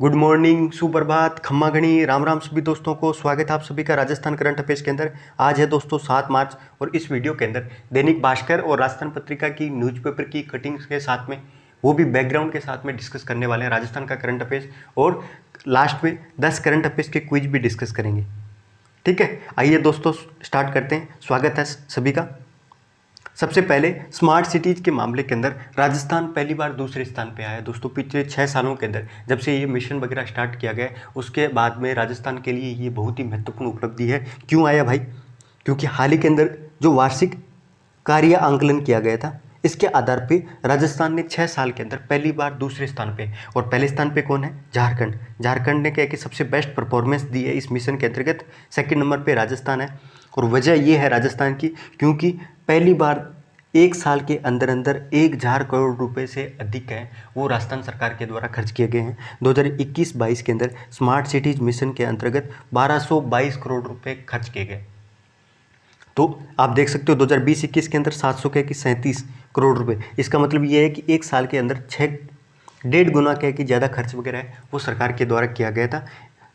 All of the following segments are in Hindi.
गुड मॉर्निंग, सुप्रभात, खम्मा घनी, राम राम सभी दोस्तों को। स्वागत है आप सभी का राजस्थान करंट अफेयर्स के अंदर। आज है दोस्तों 7 मार्च और इस वीडियो के अंदर दैनिक भास्कर और राजस्थान पत्रिका की न्यूज़पेपर की कटिंग्स के साथ में, वो भी बैकग्राउंड के साथ में डिस्कस करने वाले हैं राजस्थान का करंट अफेयर्स, और लास्ट में 10 करंट अफेयर्स के क्विज भी डिस्कस करेंगे। ठीक है, आइए दोस्तों स्टार्ट करते हैं। स्वागत है सभी का। सबसे पहले स्मार्ट सिटीज़ के मामले के अंदर राजस्थान पहली बार दूसरे स्थान पे आया है दोस्तों। पिछले 6 सालों के अंदर जब से ये मिशन वगैरह स्टार्ट किया गया उसके बाद में राजस्थान के लिए ये बहुत ही महत्वपूर्ण उपलब्धि है। क्यों आया भाई? क्योंकि हाल ही के अंदर जो वार्षिक कार्य आंकलन किया गया था, इसके आधार पे राजस्थान ने 6 साल के अंदर पहली बार दूसरे स्थान पे, और पहले स्थान पे कौन है? झारखंड। झारखंड ने क्या कि सबसे बेस्ट परफॉर्मेंस दी है इस मिशन के अंतर्गत। सेकंड नंबर पे राजस्थान है, और वजह ये है राजस्थान की, क्योंकि पहली बार एक साल के अंदर अंदर 1,000 करोड़ रुपए से अधिक है वो राजस्थान सरकार के द्वारा खर्च किए गए हैं। 2021-22 के अंदर स्मार्ट सिटीज़ मिशन के अंतर्गत 1222 करोड़ रुपए खर्च किए गए। तो आप देख सकते हो 2020-21 के अंदर 737 करोड़ रुपए। इसका मतलब ये है कि एक साल के अंदर 6.5 गुना क्या है कि ज़्यादा खर्च वगैरह है वो सरकार के द्वारा किया गया था।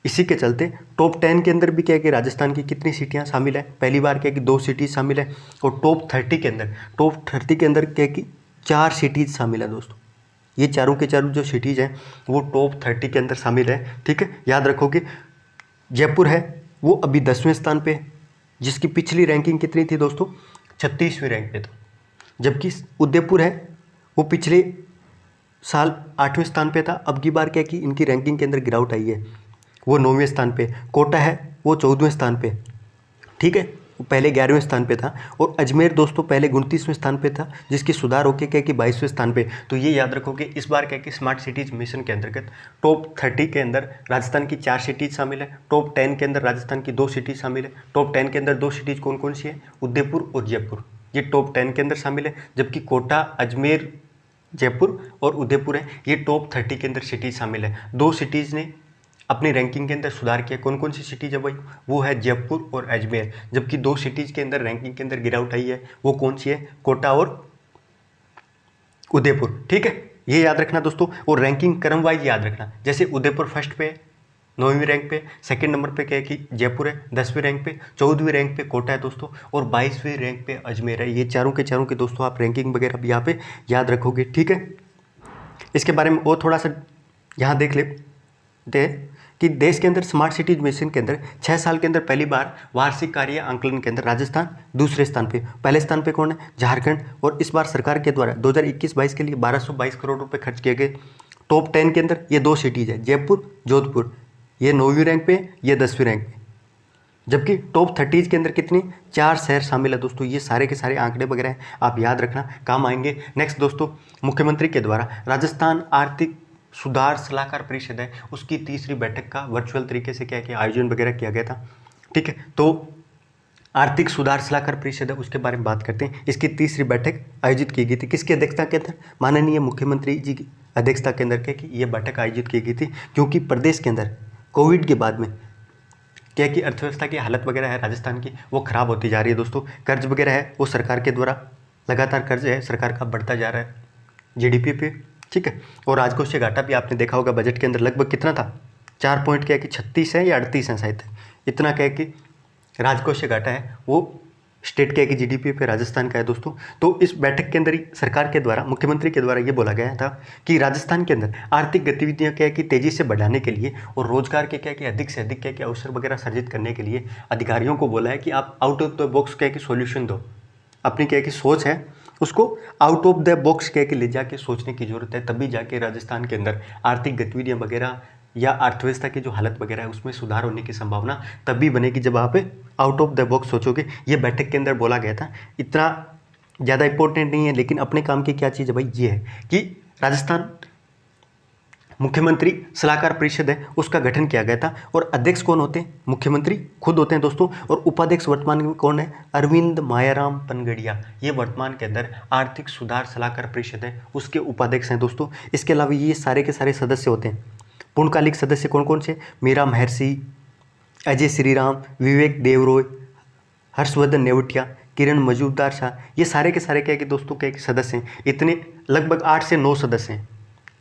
इसी के चलते टॉप 10 के अंदर भी क्या है कि राजस्थान की कितनी सिटियाँ शामिल है? पहली बार क्या है कि 2 सिटीज़ शामिल है। और टॉप 30 के अंदर क्या है कि 4 सिटीज़ शामिल है दोस्तों। ये चारों के चारों जो सिटीज़ हैं वो टॉप 30 के अंदर शामिल है। ठीक है, याद रखो कि जयपुर है वो अभी 10वें स्थान पे है, जिसकी पिछली रैंकिंग कितनी थी दोस्तों? 36वीं रैंक पे था। जबकि उदयपुर है वो पिछले साल 8वें स्थान पे था। अब की बार क्या कि इनकी रैंकिंग के अंदर गिरावट आई है, वो 9वें स्थान पे। कोटा है वो 14वें स्थान पे। ठीक है, वो पहले 11वें स्थान पे था। और अजमेर दोस्तों पहले 29वें स्थान पे था, जिसकी सुधार होकर क्या कि 22वें स्थान पे। तो ये याद रखो कि इस बार क्या कि स्मार्ट सिटीज़ मिशन के अंतर्गत टॉप 30 के अंदर राजस्थान की 4 सिटीज़ शामिल है। टॉप 10 के अंदर राजस्थान की 2 सिटीज़ शामिल है। टॉप 10 के अंदर 2 सिटीज़ कौन कौन सी है? उदयपुर और जयपुर, ये टॉप 10 के अंदर शामिल है। जबकि कोटा, अजमेर, जयपुर और उदयपुर है ये टॉप 30 के अंदर सिटीज़ शामिल है। 2 सिटीज़ ने अपनी रैंकिंग के अंदर सुधार किया। कौन कौन सी सिटीज़ है भाई? वो है जयपुर और अजमेर। जबकि 2 सिटीज़ के अंदर रैंकिंग के अंदर गिरावट आई है, वो कौन सी है? कोटा और उदयपुर। ठीक है, ये याद रखना दोस्तों। और रैंकिंग क्रम वाइज याद रखना, जैसे उदयपुर फर्स्ट पे 9वीं रैंक पे, सेकंड नंबर पे क्या है कि जयपुर है 10वीं रैंक पे, 14वीं रैंक पे कोटा है दोस्तों, और 22वीं रैंक पे अजमेर है। ये चारों के चारों के दोस्तों आप रैंकिंग वगैरह भी यहाँ पे याद रखोगे। ठीक है, इसके बारे में और थोड़ा सा यहाँ देख लेते हैं कि देश के अंदर स्मार्ट सिटीज मिशन के अंदर 6 साल के अंदर पहली बार वार्षिक कार्य आंकलन के अंदर राजस्थान दूसरे स्थान पे। पहले स्थान पे कौन है? झारखंड। और इस बार सरकार के द्वारा 2021-22 के लिए 1222 करोड़ रुपए खर्च किए गए। टॉप 10 के अंदर ये 2 सिटीज है, जयपुर, जोधपुर। ये 9वीं रैंक पे, ये 10वीं रैंक पे। जबकि टॉप 30 के अंदर कितने? 4 शहर शामिल है दोस्तों। ये सारे के सारे आंकड़े वगैरह हैं, आप याद रखना, काम आएंगे। नेक्स्ट दोस्तों, मुख्यमंत्री के द्वारा राजस्थान आर्थिक सुधार सलाहकार परिषद है उसकी 3री बैठक का वर्चुअल तरीके से क्या किया, आयोजन वगैरह किया गया था। ठीक है, तो आर्थिक सुधार सलाहकार परिषद है उसके बारे में बात करते हैं। इसकी 3री बैठक आयोजित की गई थी, किसकी अध्यक्षता के अंदर? माननीय मुख्यमंत्री जी की अध्यक्षता के अंदर क्या कि ये बैठक आयोजित की गई थी। क्योंकि प्रदेश के अंदर कोविड के बाद में क्या कि अर्थव्यवस्था की हालत वगैरह है राजस्थान की, वो खराब होती जा रही है दोस्तों। कर्ज वगैरह है वो सरकार के द्वारा लगातार कर्ज है सरकार का बढ़ता जा रहा है जीडीपी पे। ठीक है, और राजकोषीय घाटा भी आपने देखा होगा बजट के अंदर लगभग कितना था? 4 पॉइंट क्या है कि 36 है या 38 है शायद, इतना क्या है कि राजकोषीय घाटा है वो स्टेट क्या है कि जीडीपी पे राजस्थान का है दोस्तों। तो इस बैठक के अंदर ही सरकार के द्वारा, मुख्यमंत्री के द्वारा ये बोला गया था कि राजस्थान के अंदर आर्थिक गतिविधियां क्या है कि तेजी से बढ़ाने के लिए और रोजगार के क्या कि अधिक से अधिक क्या कि अवसर वगैरह सर्जित करने के लिए अधिकारियों को बोला है कि आप आउट ऑफ द बॉक्स क्या कि सॉल्यूशन दो। अपनी क्या कि सोच है उसको आउट ऑफ द बॉक्स क्या कि ले जाके सोचने की जरूरत है, तभी जाके राजस्थान के अंदर आर्थिक गतिविधियां वगैरह या अर्थव्यवस्था की जो हालत वगैरह है उसमें सुधार होने की संभावना तभी बनेगी जब आप आउट ऑफ द बॉक्स सोचोगे। ये बैठक के अंदर बोला गया था, इतना ज़्यादा इंपॉर्टेंट नहीं है, लेकिन अपने काम की क्या चीज़ है भाई? ये है कि राजस्थान मुख्यमंत्री सलाहकार परिषद है उसका गठन किया गया था। और अध्यक्ष कौन होते हैं? मुख्यमंत्री खुद होते हैं दोस्तों। और उपाध्यक्ष वर्तमान में कौन है? अरविंद मायाराम पनगड़िया, ये वर्तमान के अंदर आर्थिक सुधार सलाहकार परिषद है उसके उपाध्यक्ष हैं दोस्तों। इसके अलावा ये सारे के सारे सदस्य होते हैं। पूर्णकालिक सदस्य कौन कौन से? मीरा महर्षि, अजय श्रीराम, विवेक देवरॉय, हर्षवर्धन नेवटिया, किरण मजूमदार शाह, ये सारे के सारे क्या कि दोस्तों क्या कि सदस्य हैं। इतने लगभग 8 से 9 सदस्य हैं।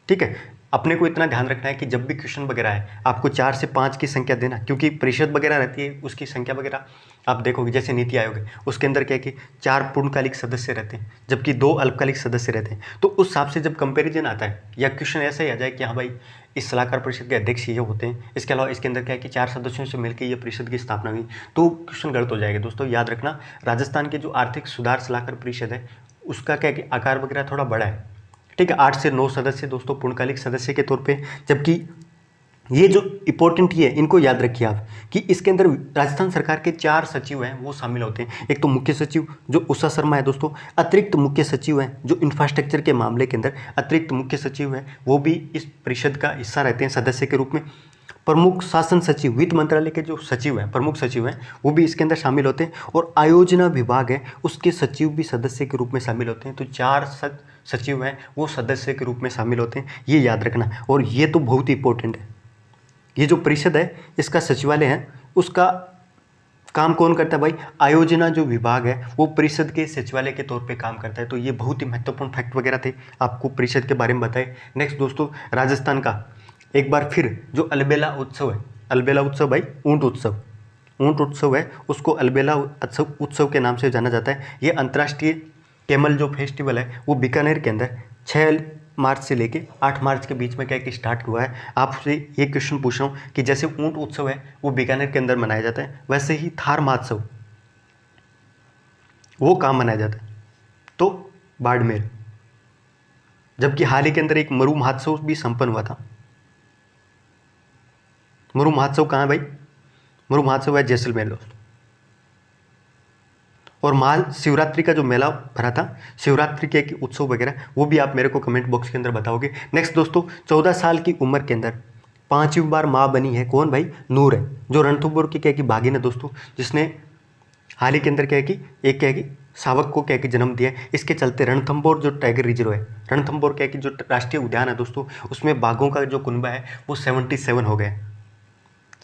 ठीक है, अपने को इतना ध्यान रखना है कि जब भी क्वेश्चन वगैरह है आपको 4 से 5 की संख्या देना, क्योंकि परिषद वगैरह रहती है उसकी संख्या वगैरह आप देखोगे, जैसे नीति आयोग है उसके अंदर क्या है कि 4 पूर्णकालिक सदस्य रहते हैं जबकि 2 अल्पकालिक सदस्य रहते हैं। तो उस हिसाब से जब कंपेरिजन आता है या क्वेश्चन ऐसा ही आ जाए कि हाँ भाई इस सलाहकार परिषद के अध्यक्ष ये होते हैं, इसके अलावा इसके अंदर क्या है कि 4 सदस्यों से मिलकर ये परिषद की स्थापना हुई, तो क्वेश्चन गलत हो जाएगा। दोस्तों याद रखना, राजस्थान के जो आर्थिक सुधार सलाहकार परिषद है उसका क्या है कि आकार वगैरह थोड़ा बड़ा है, ठीक है, 8 से 9 सदस्य दोस्तों पूर्णकालिक सदस्य के तौर पे। जबकि ये जो इंपॉर्टेंट ये है, इनको याद रखिए आप कि इसके अंदर राजस्थान सरकार के 4 सचिव हैं वो शामिल होते हैं। एक तो मुख्य सचिव जो उषा शर्मा है दोस्तों, अतिरिक्त मुख्य सचिव हैं जो इंफ्रास्ट्रक्चर के मामले के अंदर अतिरिक्त मुख्य सचिव हैं, वो भी इस परिषद का हिस्सा रहते हैं सदस्य के रूप में। प्रमुख शासन सचिव, वित्त मंत्रालय के जो सचिव हैं, प्रमुख सचिव हैं, वो भी इसके अंदर शामिल होते हैं। और आयोजना विभाग है उसके सचिव भी सदस्य के रूप में शामिल होते हैं। तो 4 सचिव हैं वो सदस्य के रूप में शामिल होते हैं, ये याद रखना। और ये तो बहुत ही इंपॉर्टेंट है, ये जो परिषद है इसका सचिवालय है, उसका काम कौन करता है भाई? आयोजना जो विभाग है वो परिषद के सचिवालय के तौर पे काम करता है। तो ये बहुत ही महत्वपूर्ण फैक्ट वगैरह थे, आपको परिषद के बारे में बताए। नेक्स्ट दोस्तों, राजस्थान का एक बार फिर जो अलबेला उत्सव है, अलबेला उत्सव भाई ऊंट उत्सव है, उसको अलबेला उत्सव के नाम से जाना जाता है। ये अंतर्राष्ट्रीय कैमल जो फेस्टिवल है वो बीकानेर के अंदर 6 मार्च से लेके 8 मार्च के बीच में क्या कि स्टार्ट हुआ है। आपसे ये क्वेश्चन पूछ रहा हूँ कि जैसे ऊंट उत्सव है वो बीकानेर के अंदर मनाया जाता है, वैसे ही थार महोत्सव वो कहाँ मनाया जाता है? तो बाड़मेर। जबकि हाल ही के अंदर एक मरु महोत्सव भी संपन्न हुआ था। मरु महोत्सव कहाँ है भाई? मरु महोत्सव है जैसलमेर दोस्तों। और महाशिवरात्रि का जो मेला भरा था, शिवरात्रि के उत्सव वगैरह, वो भी आप मेरे को कमेंट बॉक्स के अंदर बताओगे। नेक्स्ट दोस्तों, 14 साल की उम्र के अंदर 5वीं बार माँ बनी है कौन भाई? नूर है, जो रणथंभौर की क्या की भागिन है दोस्तों, जिसने हाल ही के अंदर क्या है कि एक क्या है कि शावक को क्या है कि जन्म दिया है। इसके चलते रणथंभौर जो टाइगर रिजर्व है, रणथंभौर क्या है कि जो राष्ट्रीय उद्यान है दोस्तों, उसमें बाघों का जो कुनबा है वो 77 हो गए,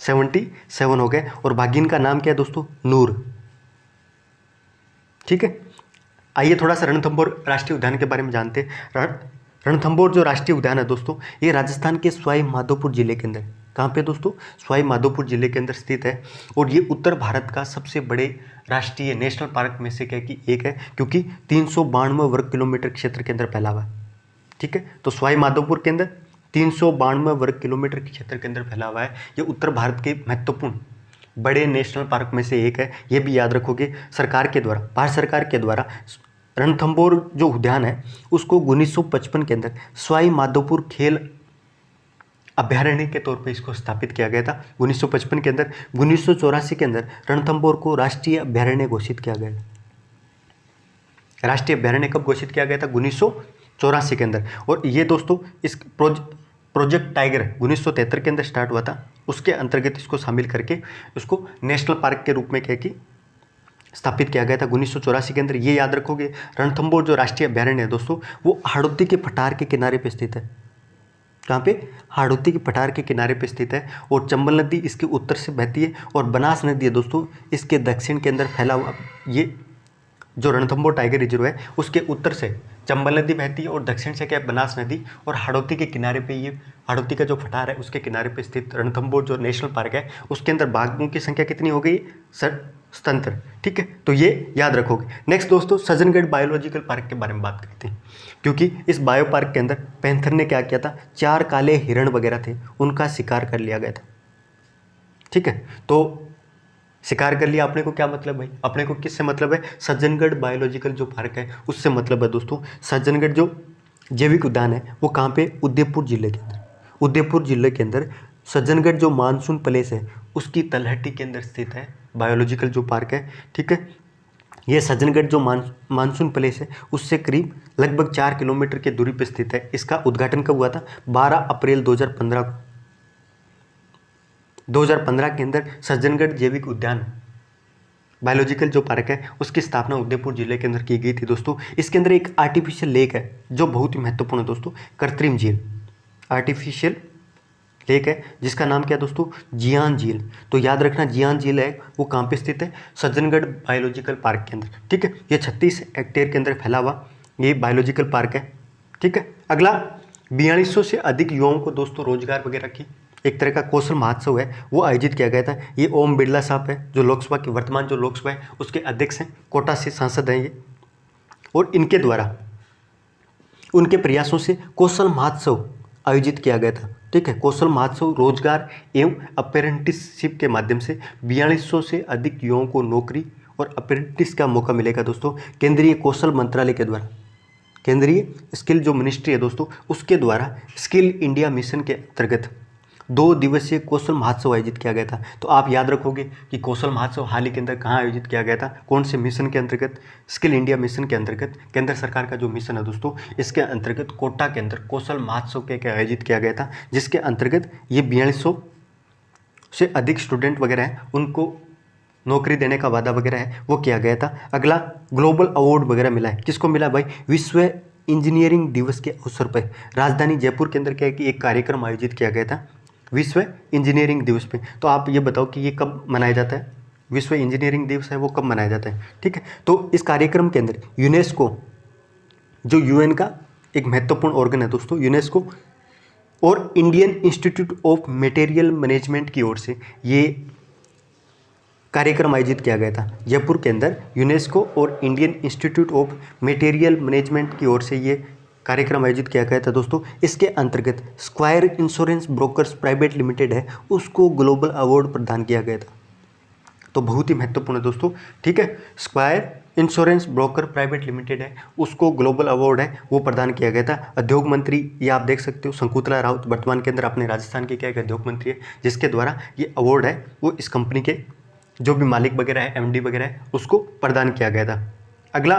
77 हो गए। और भागिन का नाम क्या है दोस्तों? नूर। ठीक है, आइए थोड़ा सा रणथंभौर राष्ट्रीय उद्यान के बारे में जानते हैं। रणथंभौर जो राष्ट्रीय उद्यान है दोस्तों, ये राजस्थान के सवाई माधोपुर जिले के अंदर, कहाँ पे दोस्तों? सवाई माधोपुर जिले के अंदर स्थित है। और ये उत्तर भारत का सबसे बड़े राष्ट्रीय नेशनल पार्क में से क्या कि एक है, क्योंकि 392 वर्ग किलोमीटर क्षेत्र के अंदर फैला हुआ है। ठीक है, तो सवाई माधोपुर के अंदर 392 वर्ग किलोमीटर के क्षेत्र के अंदर फैला हुआ है। ये उत्तर भारत के महत्वपूर्ण बड़े नेशनल पार्क में से एक है, ये भी याद रखोगे। सरकार के द्वारा, भारत सरकार के द्वारा रणथंभौर जो उद्यान है उसको 1955 के अंदर सवाई माधोपुर खेल अभ्यारण्य के तौर पे इसको स्थापित किया गया था 1955 के अंदर। 1984 के अंदर रणथंभौर को राष्ट्रीय अभ्यारण्य घोषित किया गया। राष्ट्रीय अभ्यारण्य कब घोषित किया गया था? 1984 के अंदर। और ये दोस्तों इस प्रोजेक्ट टाइगर 1973 के अंदर स्टार्ट हुआ था, उसके अंतर्गत इसको शामिल करके उसको नेशनल पार्क के रूप में क्या कि स्थापित किया गया था 1984 के अंदर। ये याद रखोगे। रणथंभौर जो राष्ट्रीय अभ्यारण्य है दोस्तों, वो हाड़ौती के पठार के किनारे पे स्थित है। कहाँ पे? हाड़ौती के पठार के किनारे पे स्थित है। और चंबल नदी इसके उत्तर से बहती है और बनास नदी है दोस्तों इसके दक्षिण के अंदर फैला हुआ। ये जो रणथंभौर टाइगर रिजर्व है उसके उत्तर से चंबल नदी बहती है और दक्षिण से क्या है? बनास नदी। और हाड़ौती के किनारे पे, ये हाड़ौती का जो पठार है उसके किनारे पे स्थित रणथंभौर जो नेशनल पार्क है उसके अंदर बाघों की संख्या कितनी हो गई? स्वतंत्र। ठीक है, तो ये याद रखोगे। नेक्स्ट दोस्तों, सज्जनगढ़ बायोलॉजिकल पार्क के बारे में बात करते हैं, क्योंकि इस बायो पार्क के अंदर पैंथर ने क्या किया था? 4 काले हिरण वगैरह थे, उनका शिकार कर लिया गया था। ठीक है, तो शिकार कर लिया, अपने को क्या मतलब भाई? अपने को किससे मतलब है? सज्जनगढ़ बायोलॉजिकल जो पार्क है उससे मतलब है दोस्तों। सज्जनगढ़ जो जैविक उद्यान है वो कहाँ पे? उदयपुर जिले के अंदर। उदयपुर जिले के अंदर सज्जनगढ़ जो मानसून प्लेस है उसकी तलहटी के अंदर स्थित है बायोलॉजिकल जो पार्क है। ठीक है, ये सज्जनगढ़ जो मानसून प्लेस है उससे करीब लगभग 4 किलोमीटर की दूरी पर स्थित है। इसका उद्घाटन कब हुआ था? 12 अप्रैल 2015 को। 2015 के अंदर सज्जनगढ़ जैविक उद्यान बायोलॉजिकल जो पार्क है उसकी स्थापना उदयपुर जिले के अंदर की गई थी दोस्तों। इसके अंदर एक आर्टिफिशियल लेक है जो बहुत ही महत्वपूर्ण है दोस्तों, कृत्रिम झील। आर्टिफिशियल लेक है जिसका नाम क्या है दोस्तों? जियान झील। तो याद रखना, जियान झील है वो कहाँ पे स्थित है? सज्जनगढ़ बायोलॉजिकल पार्क के अंदर। ठीक है, ये 36 हेक्टेयर के अंदर फैला हुआ ये बायोलॉजिकल पार्क है। ठीक है, अगला 4200 से अधिक युवाओं को दोस्तों रोजगार वगैरह की एक तरह का कौशल महोत्सव है वो आयोजित किया गया था। ये ओम बिरला साहब है जो लोकसभा के वर्तमान जो लोकसभा है उसके अध्यक्ष हैं, कोटा से सांसद हैं ये, और इनके द्वारा उनके प्रयासों से कौशल महोत्सव आयोजित किया गया था। ठीक है, कौशल महोत्सव रोजगार एवं अप्रेंटिसशिप के माध्यम से 4200 से अधिक युवाओं को नौकरी और अप्रेंटिस का मौका मिलेगा दोस्तों। केंद्रीय कौशल मंत्रालय के द्वारा, केंद्रीय स्किल जो मिनिस्ट्री है दोस्तों उसके द्वारा स्किल इंडिया मिशन के अंतर्गत 2 दिवसीय कौशल महोत्सव आयोजित किया गया था। तो आप याद रखोगे कि कौशल महोत्सव हाल ही के अंदर कहाँ आयोजित किया गया था, कौन से मिशन के अंतर्गत, स्किल इंडिया मिशन के अंतर्गत, केंद्र सरकार का जो मिशन है दोस्तों इसके अंतर्गत कोटा के अंदर कौशल महोत्सव के आयोजित किया गया था, जिसके अंतर्गत ये 4200 से अधिक स्टूडेंट वगैरह हैं उनको नौकरी देने का वादा वगैरह है वो किया गया था। अगला ग्लोबल अवार्ड वगैरह मिला है, किसको मिला भाई, विश्व इंजीनियरिंग दिवस के अवसर पर राजधानी जयपुर के अंदर क्या है कि एक कार्यक्रम आयोजित किया गया था विश्व इंजीनियरिंग दिवस पे। तो आप ये बताओ कि ये कब मनाया जाता है, विश्व इंजीनियरिंग दिवस है वो कब मनाया जाता है। ठीक है, तो इस कार्यक्रम के अंदर यूनेस्को जो यूएन का एक महत्वपूर्ण ऑर्गन है दोस्तों, यूनेस्को और Indian institute of material management की ओर से ये कार्यक्रम आयोजित किया गया था जयपुर के अंदर। यूनेस्को और Indian institute of material management की ओर से ये कार्यक्रम आयोजित किया गया था दोस्तों। इसके अंतर्गत square insurance brokers private limited है उसको ग्लोबल अवार्ड प्रदान किया गया था। तो बहुत ही महत्वपूर्ण है दोस्तों। ठीक है, square insurance broker private limited है उसको ग्लोबल अवार्ड है वो प्रदान किया गया था। उद्योग मंत्री ये आप देख सकते हो शंकुतला राउत वर्तमान के अंदर अपने राजस्थान के क्या एक उद्योग मंत्री है जिसके द्वारा ये अवार्ड है वो इस कंपनी के जो भी मालिक वगैरह है, एमडी वगैरह है, उसको प्रदान किया गया था। अगला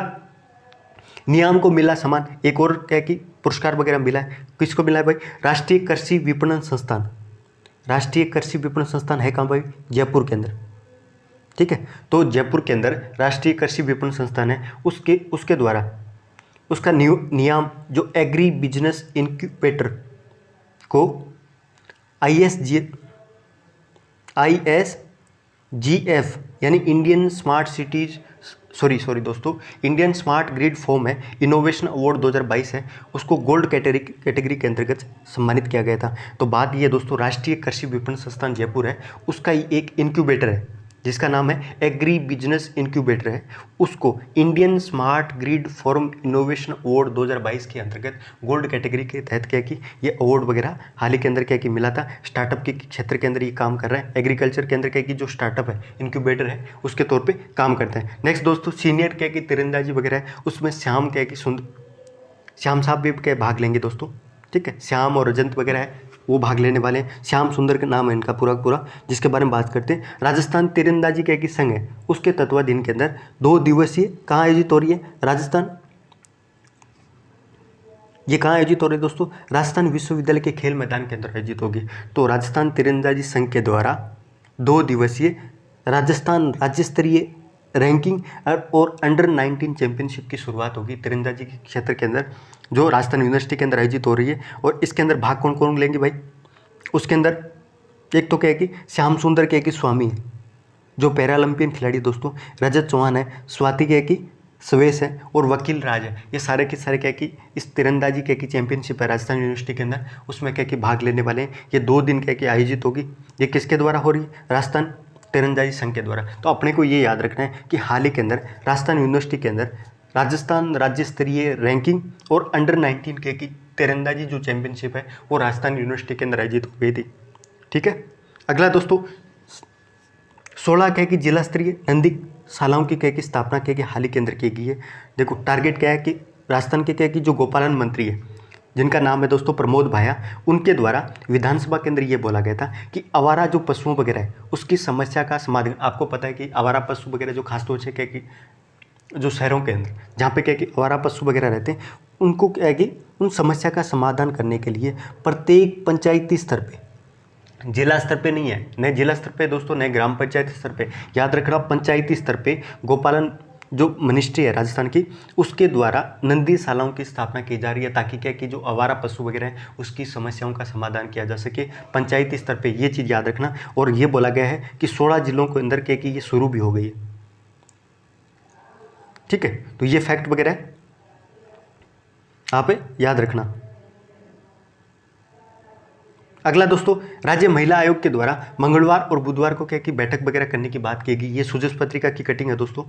नियाम को मिला सम्मान, एक और क्या कि पुरस्कार वगैरह मिला है, किसको मिला है भाई, राष्ट्रीय कृषि विपणन संस्थान। राष्ट्रीय कृषि विपणन संस्थान है कहाँ भाई, जयपुर के अंदर। ठीक है, तो जयपुर के अंदर राष्ट्रीय कृषि विपणन संस्थान है, उसके द्वारा उसका नियाम जो एग्री बिजनेस इंक्यूबेटर को ISGF यानी इंडियन स्मार्ट सिटीज दोस्तों इंडियन स्मार्ट ग्रिड फॉर्म है, इनोवेशन अवार्ड 2022 है, उसको गोल्ड कैटेगरी के अंतर्गत सम्मानित किया गया था। तो बात ये दोस्तों राष्ट्रीय कृषि विपणन संस्थान जयपुर है उसका ही एक इंक्यूबेटर है जिसका नाम है एग्री बिजनेस इंक्यूबेटर है, उसको Indian smart grid forum innovation award 2022 के अंतर्गत गोल्ड कैटेगरी के तहत क्या कि ये अवार्ड वगैरह हाल ही के अंदर क्या कि मिला था। स्टार्टअप के क्षेत्र के अंदर ये काम कर रहा है, एग्रीकल्चर के अंदर क्या कि जो स्टार्टअप है इंक्यूबेटर है उसके तौर पर काम करता है। नेक्स्ट दोस्तों सीनियर क्या कि तीरंदाजी वगैरह है उसमें श्याम क्या कि श्याम साहब भी क्या भाग लेंगे दोस्तों। ठीक है, श्याम और रजंत वगैरह है वो भाग लेने वाले हैं। श्याम सुंदर का नाम है इनका पूरा जिसके बारे में बात करते हैं। राजस्थान तीरंदाजी का एक संघ है उसके तत्वाधीन के अंदर 2 दिवसीय कहाँ आयोजित हो रही है, राजस्थान, ये कहाँ आयोजित हो रही है दोस्तों, राजस्थान विश्वविद्यालय के खेल मैदान के अंदर आयोजित होगी। तो राजस्थान तीरंदाजी संघ के द्वारा 2 दिवसीय राजस्थान राज्य स्तरीय रैंकिंग और अंडर 19 चैंपियनशिप की शुरुआत होगी तीरंदाजी के क्षेत्र के अंदर जो राजस्थान यूनिवर्सिटी के अंदर आयोजित हो रही है। और इसके अंदर भाग कौन कौन लेंगे भाई, उसके अंदर एक तो क्या है कि श्याम सुंदर क्या है कि स्वामी है जो पैरालंपियन खिलाड़ी दोस्तों, रजत चौहान है, स्वाति क्या है कि स्वेश है और वकील राज है। ये सारे के सारे क्या कि इस तीरंदाजी क्या कि चैंपियनशिप है राजस्थान यूनिवर्सिटी के अंदर उसमें क्या कि भाग लेने वाले हैं। ये 2 दिन क्या कि आयोजित होगी। ये किसके द्वारा हो रही है, राजस्थान तीरंदाजी संघ के द्वारा। तो अपने को ये याद रखना है कि हाल ही के अंदर राजस्थान यूनिवर्सिटी के अंदर राजस्थान राज्य स्तरीय रैंकिंग और अंडर 19 के की तीरंदाजी जो चैंपियनशिप है वो राजस्थान यूनिवर्सिटी के अंदर आयोजित हो गई थी। ठीक है, अगला दोस्तों 16 क्या कि जिला स्तरीय नंदी शालाओं की क्या की स्थापना क्या कि हाल ही के अंदर की गई है। देखो टारगेट क्या है कि राजस्थान के क्या कि जो गोपालन मंत्री है जिनका नाम है दोस्तों प्रमोद भाया, उनके द्वारा विधानसभा के अंदर ये बोला गया था कि आवारा जो पशुओं वगैरह है उसकी समस्या का समाधान। आपको पता है कि आवारा पशु वगैरह जो खासतौर से क्या कि जो शहरों के अंदर जहाँ पे क्या कि आवारा पशु वगैरह रहते हैं उनको क्या है कि उन समस्या का समाधान करने के लिए प्रत्येक पंचायती स्तर पे, जिला स्तर पे नहीं है, नए जिला स्तर पे दोस्तों, नए ग्राम पंचायत स्तर पे, याद रखना पंचायती स्तर पे गोपालन जो मिनिस्ट्री है राजस्थान की उसके द्वारा नंदीशालाओं की स्थापना की जा रही है ताकि क्या कि जो आवारा पशु वगैरह है उसकी समस्याओं का समाधान किया जा सके पंचायती स्तर पे। ये चीज़ याद रखना। और ये बोला गया है कि 16 जिलों के अंदर क्या कि ये शुरू भी हो गई है। ठीक है, तो ये फैक्ट वगैरह है आप याद रखना। अगला दोस्तों, राज्य महिला आयोग के द्वारा मंगलवार और बुधवार को क्या कि बैठक वगैरह करने की बात की गई। ये सुजस पत्रिका की कटिंग है दोस्तों।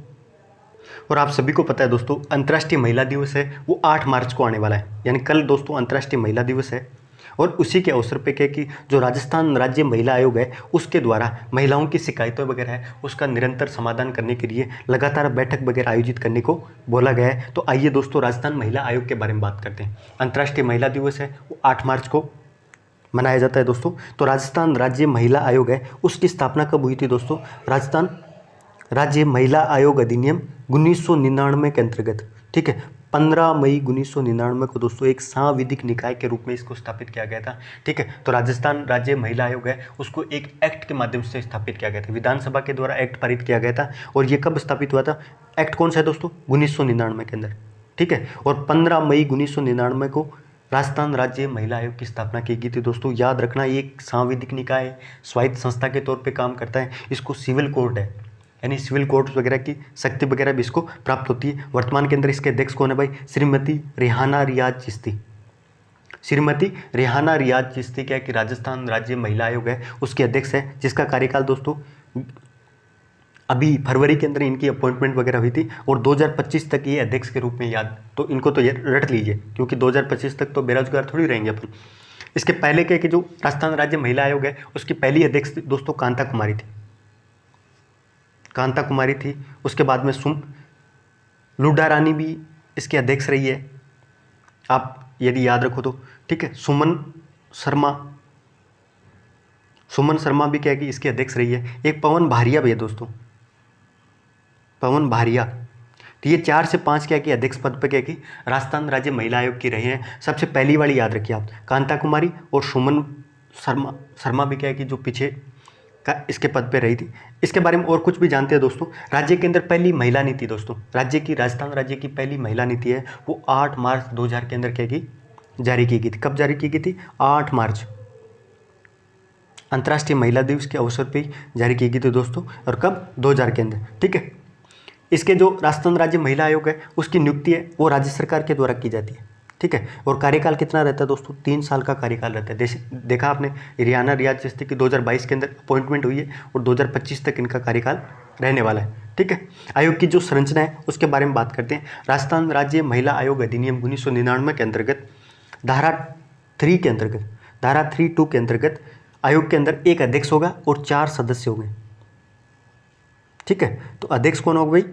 और आप सभी को पता है दोस्तों, अंतर्राष्ट्रीय महिला दिवस है वो 8 मार्च को आने वाला है, यानी कल दोस्तों अंतर्राष्ट्रीय महिला दिवस है। और उसी के अवसर पे क्या कि जो राजस्थान राज्य महिला आयोग है उसके द्वारा महिलाओं की शिकायतें वगैरह है उसका निरंतर समाधान करने के लिए लगातार बैठक वगैरह आयोजित करने को बोला गया है। तो आइए दोस्तों राजस्थान महिला आयोग के बारे में बात करते हैं। अंतर्राष्ट्रीय महिला दिवस है वो 8 मार्च को मनाया जाता है दोस्तों। तो राजस्थान राज्य महिला आयोग है उसकी स्थापना कब हुई थी दोस्तों? राजस्थान राज्य महिला आयोग अधिनियम 1999 के अंतर्गत, ठीक है, 15 मई 1999 को दोस्तों एक सांविधिक निकाय के रूप में इसको स्थापित किया गया था, ठीक है। तो राजस्थान राज्य महिला आयोग है उसको एक एक्ट के माध्यम से स्थापित किया गया था, विधानसभा के द्वारा एक्ट पारित किया गया था। और ये कब स्थापित हुआ था? एक्ट कौन सा है दोस्तों? 1999 के अंदर, ठीक है। और 15 मई 1999 को राजस्थान राज्य महिला आयोग की स्थापना की गई थी दोस्तों। याद रखना, ये एक सांविधिक निकाय स्वायत्त संस्था के तौर पे काम करता है। इसको सिविल कोर्ट है, यानी सिविल कोर्ट वगैरह की शक्ति वगैरह भी इसको प्राप्त होती है। वर्तमान के अंदर इसके अध्यक्ष कौन है भाई? श्रीमती रेहाना रियाज चिश्ती। श्रीमती रेहाना रियाज चिश्ती क्या है कि राजस्थान राज्य महिला आयोग है उसके अध्यक्ष है, जिसका कार्यकाल दोस्तों अभी फरवरी के अंदर इनकी अपॉइंटमेंट वगैरह हुई थी। और 2025 तक ये अध्यक्ष के रूप में, याद तो इनको तो ये रट लीजिए, क्योंकि 2025 तक तो बेरोजगार थोड़ी रहेंगे अपन। इसके पहले क्या कि जो राजस्थान राज्य महिला आयोग है उसकी पहली अध्यक्ष दोस्तों कांता कुमारी थी, कांता कुमारी थी। उसके बाद में लुडा रानी भी इसकी अध्यक्ष रही है, आप यदि याद रखो तो, ठीक है। सुमन शर्मा भी क्या है कि इसकी अध्यक्ष रही है। एक पवन भारिया भी है दोस्तों, पवन भारिया। तो ये 4 से 5 क्या कि अध्यक्ष पद पर क्या कि राजस्थान राज्य महिला आयोग की रहे हैं। सबसे पहली वाली याद रखिए आप, कांता कुमारी और सुमन शर्मा भी क्या है कि जो पीछे का इसके पद पे रही थी। इसके बारे में और कुछ भी जानते हैं दोस्तों। राज्य के अंदर पहली महिला नीति दोस्तों, राजस्थान राज्य की पहली महिला नीति है वो 8 मार्च 2000 के अंदर क्या की जारी की गई थी। कब जारी की गई थी? 8 मार्च, अंतर्राष्ट्रीय महिला दिवस के अवसर पर जारी की गई थी दोस्तों। और कब? 2000 के अंदर, ठीक है। इसके जो राजस्थान राज्य महिला आयोग है उसकी नियुक्ति है वो राज्य सरकार के द्वारा की जाती है, ठीक है। और कार्यकाल कितना रहता है दोस्तों? 3 साल का कार्यकाल रहता है। देखा आपने, रेहाना रियाज चिश्ती की 2022 के अंदर अपॉइंटमेंट हुई है और 2025 तक इनका कार्यकाल रहने वाला है, ठीक है। आयोग की जो संरचना है उसके बारे में बात करते हैं। राजस्थान राज्य महिला आयोग अधिनियम 1999 के अंतर्गत धारा 3 के अंतर्गत, धारा 3(2) के अंतर्गत आयोग के अंदर एक अध्यक्ष होगा और 4 सदस्य होंगे, ठीक है। तो अध्यक्ष कौन होगा भाई?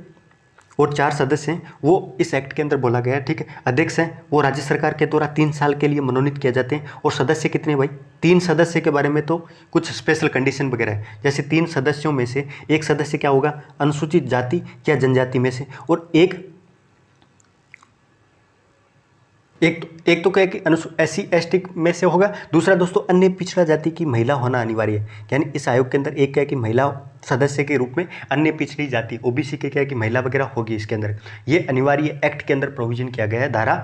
और 4 सदस्य हैं, वो इस एक्ट के अंदर बोला गया है, ठीक है। अध्यक्ष हैं वो राज्य सरकार के द्वारा 3 साल के लिए मनोनीत किए जाते हैं। और सदस्य कितने भाई? 3 सदस्य के बारे में तो कुछ स्पेशल कंडीशन वगैरह है, जैसे 3 सदस्यों में से एक सदस्य क्या होगा? अनुसूचित जाति या जनजाति में से, और एक तो क्या है कि SC/ST में से होगा। दूसरा दोस्तों अन्य पिछड़ा जाति की महिला होना अनिवार्य है, यानी इस आयोग के अंदर एक क्या है कि महिला सदस्य के रूप में अन्य पिछड़ी जाति OBC के क्या है कि महिला वगैरह होगी इसके अंदर। ये अनिवार्य एक्ट के अंदर प्रोविजन किया गया है धारा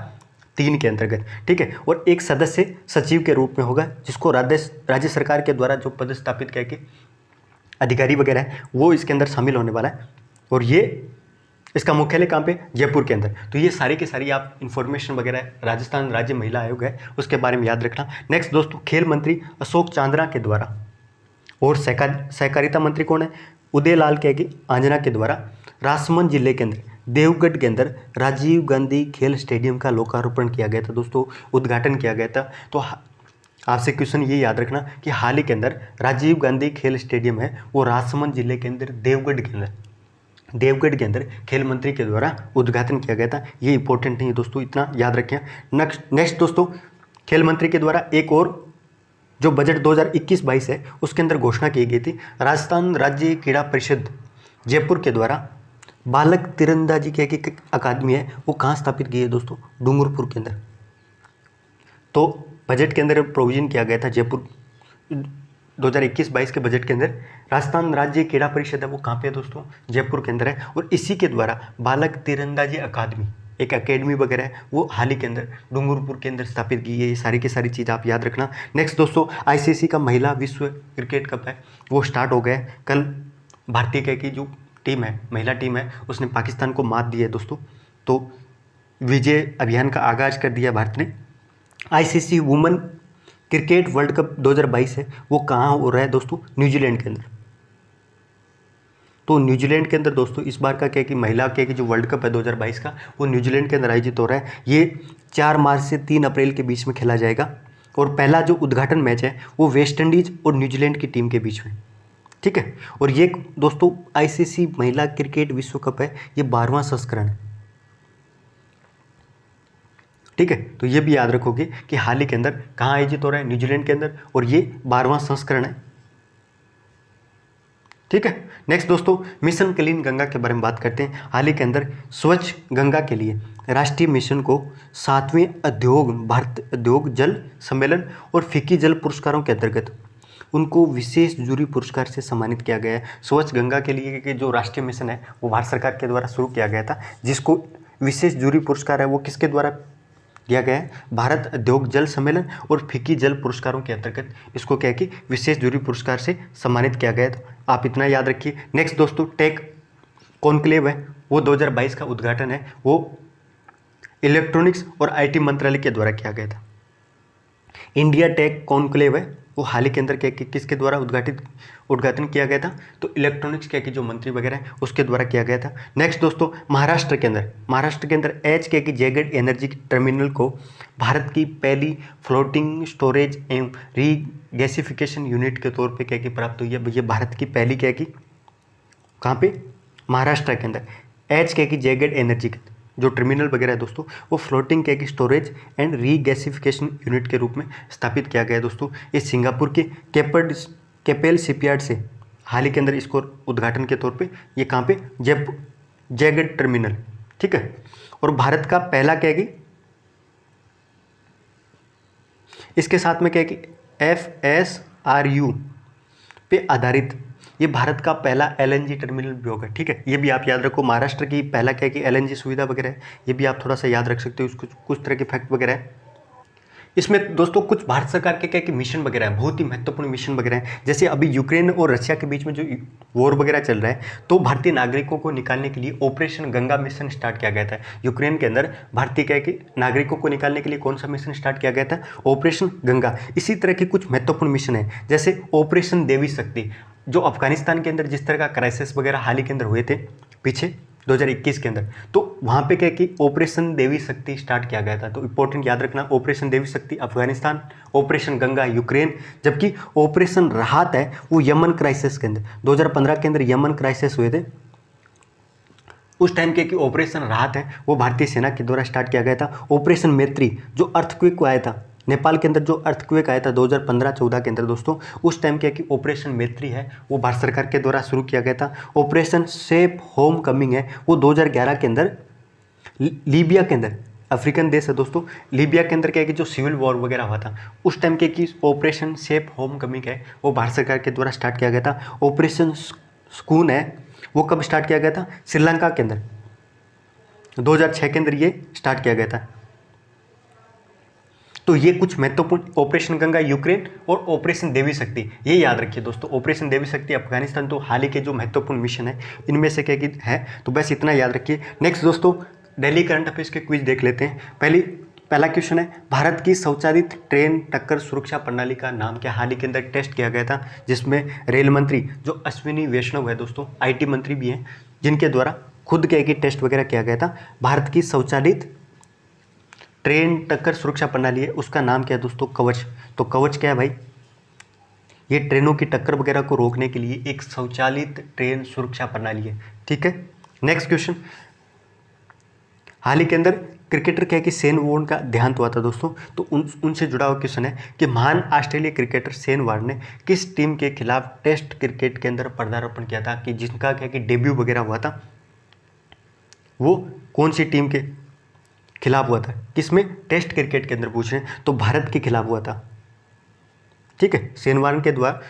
3 के अंतर्गत, ठीक है। और एक सदस्य सचिव के रूप में होगा, जिसको राज्य सरकार के द्वारा जो पदस्थापित क्या है कि अधिकारी वगैरह है वो इसके अंदर शामिल होने वाला है। और ये इसका मुख्यालय कहाँ पे? जयपुर के अंदर। तो ये सारी की सारी आप इन्फॉर्मेशन वगैरह राजस्थान राज्य महिला आयोग है उसके बारे में याद रखना। नेक्स्ट दोस्तों, खेल मंत्री अशोक चांद्रा के द्वारा और सहकारिता मंत्री कौन है? उदयलाल क्या कि आंजना के द्वारा राजसमंद जिले के अंदर देवगढ़ के अंदर राजीव गांधी खेल स्टेडियम का लोकार्पण किया गया था दोस्तों, उद्घाटन किया गया था। तो आपसे क्वेश्चन ये याद रखना कि हाल ही के अंदर राजीव गांधी खेल स्टेडियम है वो राजसमंद जिले के अंदर देवगढ़ के अंदर खेल मंत्री के द्वारा उद्घाटन किया गया था। ये इंपॉर्टेंट नहीं है दोस्तों, इतना याद रखें। नेक्स्ट दोस्तों, खेल मंत्री के द्वारा एक और जो बजट 2021-22 है उसके अंदर घोषणा की गई थी। राजस्थान राज्य क्रीड़ा परिषद जयपुर के द्वारा बालक तीरंदाजी की एक अकादमी है वो कहाँ स्थापित की है दोस्तों? डूंगरपुर के अंदर। तो बजट के अंदर प्रोविजन किया गया था जयपुर 2021-22 के बजट के अंदर। राजस्थान राज्य क्रीड़ा परिषद है वो कहाँ पे है दोस्तों? जयपुर के अंदर है। और इसी के द्वारा बालक तीरंदाजी अकादमी, एक एकेडमी वगैरह है वो हाल ही के अंदर डूंगरपुर के अंदर स्थापित की है। ये सारी की सारी चीज़ आप याद रखना। नेक्स्ट दोस्तों, ICC का महिला विश्व क्रिकेट कप है वो स्टार्ट हो गया है। कल भारतीय की जो टीम है, महिला टीम है, उसने पाकिस्तान को मात दी है दोस्तों। तो विजय अभियान का आगाज कर दिया भारत ने। ICC women cricket world cup 2022 है वो कहाँ हो रहा है दोस्तों? न्यूजीलैंड के अंदर। तो न्यूजीलैंड के अंदर दोस्तों इस बार का क्या है कि महिला क्या है कि जो वर्ल्ड कप है 2022 का वो न्यूजीलैंड के अंदर आयोजित हो रहा है। ये 4 मार्च से 3 अप्रैल के बीच में खेला जाएगा और पहला जो उद्घाटन मैच है वो वेस्ट इंडीज और न्यूजीलैंड की टीम के बीच में, ठीक है। और ये दोस्तों आईसीसी महिला क्रिकेट विश्व कप है, ये 12वां संस्करण है, ठीक है। तो ये भी याद रखोगे कि हाल ही के अंदर कहाँ आयोजित हो रहा है? न्यूजीलैंड के अंदर, और ये 12वां संस्करण है, ठीक है। नेक्स्ट दोस्तों मिशन क्लीन गंगा के बारे में बात करते हैं। हाल ही के अंदर स्वच्छ गंगा के लिए राष्ट्रीय मिशन को 7वें भारत उद्योग जल सम्मेलन और फीकी जल पुरस्कारों के अंतर्गत उनको विशेष जूरी पुरस्कार से सम्मानित किया गया है। स्वच्छ गंगा के लिए कि जो राष्ट्रीय मिशन है वो भारत सरकार के द्वारा शुरू किया गया था, जिसको विशेष जूरी पुरस्कार है वो किसके द्वारा दिया गया है? भारत उद्योग जल सम्मेलन और फीकी जल पुरस्कारों के अंतर्गत इसको क्या है कि विशेष जूरी पुरस्कार से सम्मानित किया गया है। तो आप इतना याद रखिए। नेक्स्ट दोस्तों टेक कॉन्क्लेव है वो 2022 का उद्घाटन है, वो इलेक्ट्रॉनिक्स और आईटी मंत्रालय के द्वारा किया गया था। इंडिया टेक कॉन्क्लेव है वो हाल ही के अंदर क्या किसके द्वारा उद्घाटन किया गया था? तो इलेक्ट्रॉनिक्स क्या कि जो मंत्री वगैरह है उसके द्वारा किया गया था। नेक्स्ट दोस्तों महाराष्ट्र के अंदर एच के की जैगेड एनर्जी टर्मिनल को भारत की पहली फ्लोटिंग स्टोरेज एवं रीगैसिफिकेशन यूनिट के तौर पे क्या कि प्राप्त हुई है। ये भारत की पहली क्या कि कहाँ पे? महाराष्ट्र के अंदर एच के की जैगेड एनर्जी जो टर्मिनल वगैरह है दोस्तों वो फ्लोटिंग क्या कि स्टोरेज एंड रीगैसिफिकेशन यूनिट के रूप में स्थापित किया गया है दोस्तों। ये सिंगापुर के केपेल शिपयार्ड से हाल ही के अंदर इसको उद्घाटन के तौर पे ये कहाँ पे? जैगेड टर्मिनल, ठीक है। और भारत का पहला क्या है कि इसके साथ में क्या है कि FSRU पे आधारित ये भारत का पहला LNG टर्मिनल भी होगा, ठीक है। ये भी आप याद रखो। महाराष्ट्र की पहला क्या है कि LNG सुविधा वगैरह है, ये भी आप थोड़ा सा याद रख सकते हो। कुछ तरह के फैक्ट वगैरह है इसमें दोस्तों। कुछ भारत सरकार के क्या कि मिशन वगैरह है, बहुत ही महत्वपूर्ण मिशन वगैरह है। जैसे अभी यूक्रेन और रशिया के बीच में जो वॉर वगैरह चल रहा है, तो भारतीय नागरिकों को निकालने के लिए ऑपरेशन गंगा मिशन स्टार्ट किया गया था। यूक्रेन के अंदर भारतीय क्या कि नागरिकों को निकालने के लिए कौन सा मिशन स्टार्ट किया गया था? ऑपरेशन गंगा। इसी तरह के कुछ महत्वपूर्ण मिशन है, जैसे ऑपरेशन देवी शक्ति, जो अफगानिस्तान के अंदर जिस तरह का क्राइसिस वगैरह हाल ही के अंदर हुए थे पीछे 2021 के अंदर, तो वहाँ पे क्या कि ऑपरेशन देवी शक्ति स्टार्ट किया गया था। तो इंपॉर्टेंट याद रखना, ऑपरेशन देवी शक्ति अफगानिस्तान, ऑपरेशन गंगा यूक्रेन, जबकि ऑपरेशन राहत है वो यमन क्राइसिस के अंदर 2015 के अंदर यमन क्राइसिस हुए थे। उस टाइम के कि ऑपरेशन राहत है वो भारतीय सेना के द्वारा स्टार्ट किया गया था। ऑपरेशन मैत्री जो अर्थक्वेक आया था नेपाल के अंदर, जो अर्थक्वेक आया था 2015-14 के अंदर दोस्तों, उस टाइम क्या कि ऑपरेशन मैत्री है वो भारत सरकार के द्वारा शुरू किया गया था। ऑपरेशन सेफ होम कमिंग है वो 2011 के अंदर लीबिया के अंदर, अफ्रीकन देश है दोस्तों, लीबिया के अंदर क्या है कि जो सिविल वॉर वगैरह हुआ था उस टाइम के कि ऑपरेशन सेफ होम कमिंग है वो भारत सरकार के द्वारा स्टार्ट किया गया था। ऑपरेशन स्कून है वो कब स्टार्ट किया गया था? श्रीलंका के अंदर 2006 के अंदर ये स्टार्ट किया गया था। तो ये कुछ महत्वपूर्ण ऑपरेशन गंगा यूक्रेन और ऑपरेशन देवी शक्ति, ये याद रखिए दोस्तों। ऑपरेशन देवी शक्ति अफगानिस्तान, तो हाल ही के जो महत्वपूर्ण मिशन है इनमें से क्या है, तो बस इतना याद रखिए। नेक्स्ट दोस्तों दिल्ली करंट अफेयर्स के क्विज देख लेते हैं। पहला क्वेश्चन है, भारत की स्वचालित ट्रेन टक्कर सुरक्षा प्रणाली का नाम क्या? हाल ही के अंदर टेस्ट किया गया था जिसमें रेल मंत्री जो अश्विनी वैष्णव है दोस्तों, IT मंत्री भी हैं, जिनके द्वारा खुद क्या कि टेस्ट वगैरह किया गया था। भारत की स्वचालित ट्रेन टक्कर सुरक्षा प्रणाली है, उसका नाम क्या है दोस्तों? कवच। तो कवच क्या है भाई? ये ट्रेनों की टक्कर वगैरह को रोकने के लिए एक स्वचालित ट्रेन सुरक्षा प्रणाली है, ठीक है। नेक्स्ट क्वेश्चन, हाल ही के अंदर क्रिकेटर क्या है कि शेन वॉर्न का देहांत हुआ था दोस्तों, तो उनसे जुड़ा हुआ क्वेश्चन है कि महान ऑस्ट्रेलिया क्रिकेटर शेन वॉर्न ने किस टीम के खिलाफ टेस्ट क्रिकेट के अंदर पदार्पण किया था, कि जिनका क्या कि डेब्यू वगैरह हुआ था, वो कौन सी टीम के खिलाफ हुआ था? किसमें? टेस्ट क्रिकेट के अंदर पूछ रहे हैं, तो भारत के खिलाफ हुआ था, ठीक है, शेन वॉर्न के द्वारा।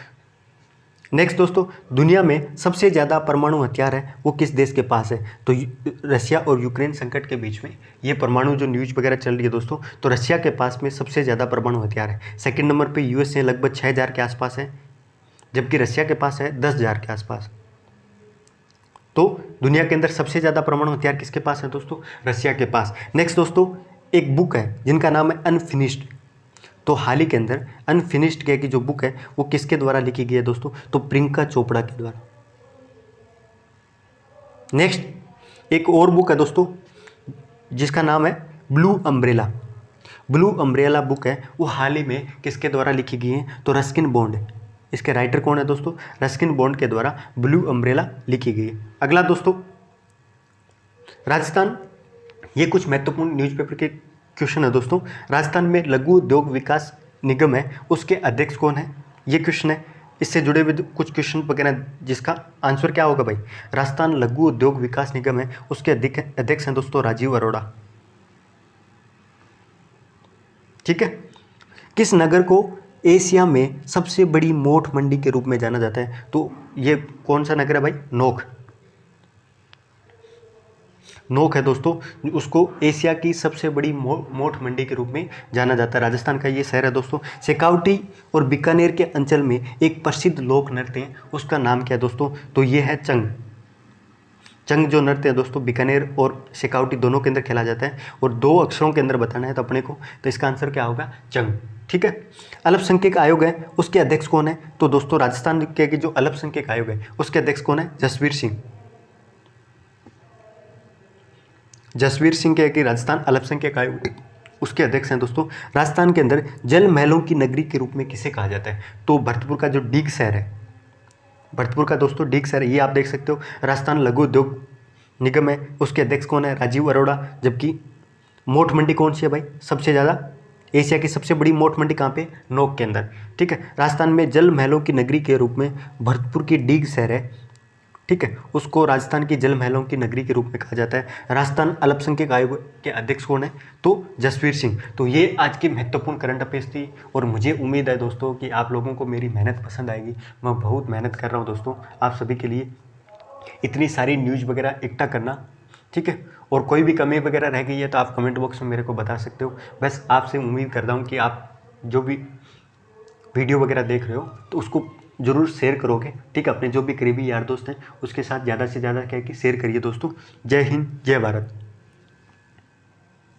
नेक्स्ट दोस्तों, दुनिया में सबसे ज़्यादा परमाणु हथियार है वो किस देश के पास है? तो रशिया और यूक्रेन संकट के बीच में ये परमाणु जो न्यूज वगैरह चल रही है दोस्तों, तो रशिया के पास में सबसे ज़्यादा परमाणु हथियार है। सेकंड नंबर पे USA लगभग 6000 के आसपास है, जबकि रशिया के पास है 10,000 के आसपास। तो दुनिया के अंदर सबसे ज़्यादा परमाणु हथियार किसके पास है दोस्तों? रशिया के पास। नेक्स्ट दोस्तों, एक बुक है जिनका नाम है अनफिनिश्ड, तो हाल ही के अंदर अनफिनिश्ड क्या की जो बुक है वो किसके द्वारा लिखी गई है दोस्तों, तो प्रियंका चोपड़ा के द्वारा। नेक्स्ट एक और बुक है दोस्तों जिसका नाम है blue umbrella. Blue umbrella book है वो हाल ही में किसके द्वारा लिखी गई है, तो रस्किन बॉन्ड। इसके राइटर कौन है दोस्तों, रस्किन बॉन्ड के द्वारा ब्लू अम्ब्रेला लिखी गई है। अगला दोस्तों राजस्थान, ये कुछ महत्वपूर्ण न्यूज़पेपर के क्वेश्चन है दोस्तों। राजस्थान में लघु उद्योग विकास निगम है, उसके अध्यक्ष कौन है, ये क्वेश्चन है। इससे जुड़े हुए कुछ क्वेश्चन वगैरह जिसका आंसर क्या होगा भाई, राजस्थान लघु उद्योग विकास निगम है, उसके अध्यक्ष हैं दोस्तों राजीव अरोड़ा। ठीक है। किस नगर को एशिया में सबसे बड़ी मोठ मंडी के रूप में जाना जाता है, तो ये कौन सा नगर है भाई, नोक। नोक है दोस्तों, उसको एशिया की सबसे बड़ी मोठ मंडी के रूप में जाना जाता है। राजस्थान का ये शहर है दोस्तों। शेखावटी और बीकानेर के अंचल में एक प्रसिद्ध लोक नृत्य है, उसका नाम क्या है दोस्तों, तो ये है चंग। चंग जो नृत्य है दोस्तों बीकानेर और शेखावटी दोनों के अंदर खेला जाता है, और 2 अक्षरों के अंदर बताना है तो अपने को, तो इसका आंसर क्या होगा, चंग। ठीक है। अल्पसंख्यक आयोग है उसके अध्यक्ष कौन है, तो दोस्तों राजस्थान के जो अल्पसंख्यक आयोग है उसके अध्यक्ष कौन है, जसवीर सिंह। जसवीर सिंह के कि राजस्थान अल्पसंख्यक आयोग उसके अध्यक्ष हैं दोस्तों। राजस्थान के अंदर जल महलों की नगरी के रूप में किसे कहा जाता है, तो भरतपुर का जो डीग शहर है, भरतपुर का दोस्तों डीग शहर है, ये आप देख सकते हो। राजस्थान लघु उद्योग निगम है, उसके अध्यक्ष कौन है, राजीव अरोड़ा। जबकि मोठ मंडी कौन सी है भाई, सबसे ज़्यादा एशिया की सबसे बड़ी मोठ मंडी कहाँ पे, नोक के अंदर। ठीक है। राजस्थान में जल महलों की नगरी के रूप में भरतपुर की डीग शहर है, ठीक है, उसको राजस्थान की जल महलों की नगरी के रूप में कहा जाता है। राजस्थान अल्पसंख्यक आयोग के अध्यक्ष कौन है, तो जसवीर सिंह। तो ये आज की महत्वपूर्ण करंट अफेयर्स थी, और मुझे उम्मीद है दोस्तों कि आप लोगों को मेरी मेहनत पसंद आएगी। मैं बहुत मेहनत कर रहा हूँ दोस्तों आप सभी के लिए, इतनी सारी न्यूज़ वगैरह इकट्ठा करना। ठीक है। और कोई भी कमी वगैरह रह गई है तो आप कमेंट बॉक्स में मेरे को बता सकते हो। बस आपसे उम्मीद करता हूँ कि आप जो भी वीडियो वगैरह देख रहे हो तो उसको ज़रूर शेयर करोगे। ठीक है। अपने जो भी करीबी यार दोस्त हैं उसके साथ ज़्यादा से ज़्यादा क्या है कि शेयर करिए दोस्तों। जय हिंद, जय भारत।